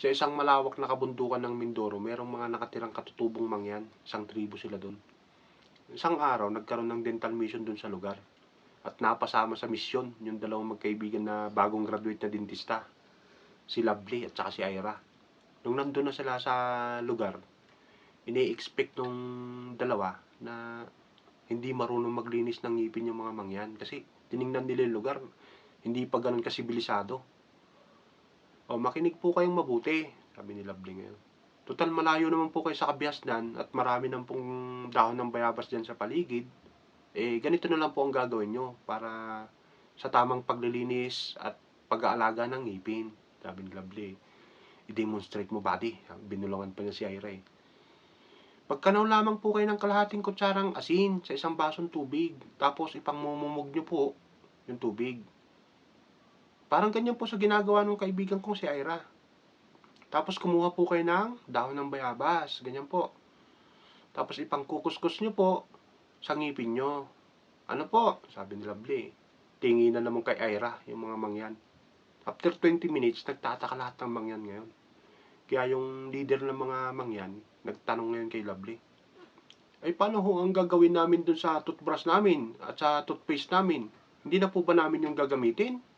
Sa isang malawak na kabundukan ng Mindoro, merong mga nakatirang katutubong mangyan. Isang tribo sila doon. Isang araw, nagkaroon ng dental mission doon sa lugar. At napasama sa misyon yung dalawang magkaibigan na bagong graduate na dentista. Si Lovely at saka si Ira. Nung nandun na sila sa lugar, ini-expect nung dalawa na hindi marunong maglinis ng ngipin yung mga mangyan. Kasi tiningnan nila yung lugar, hindi pa ganun kasibilisado. O, makinig po kayong mabuti, sabi ni Lovely ngayon. Total malayo naman po kayo sa Kabiasnan at marami nang pong dahon ng bayabas dyan sa paligid. Ganito na lang po ang gagawin nyo para sa tamang paglilinis at pag-aalaga ng ngipin, sabi ni Lovely. I-demonstrate mo, buddy. Binulungan pa niya si Ira eh. Pagkanaw lamang po kayo ng kalahating kutsarang asin sa isang basong tubig. Tapos ipangmumumog nyo po yung tubig. Parang ganyan po sa ginagawa ng kaibigan kong si Ira. Tapos kumuha po kayo ng dahon ng bayabas. Ganyan po. Tapos ipangkukuskus nyo po sa ngipin nyo. Ano po? Sabi ni Lovely. Tingi na naman kay Ira yung mga mangyan. After 20 minutes, nagtataka lahat ng mangyan ngayon. Kaya yung leader ng mga mangyan, nagtanong ngayon kay Lovely. Ay, paano ho ang gagawin namin dun sa toothbrush namin at sa toothpaste namin? Hindi na po ba namin yung gagamitin?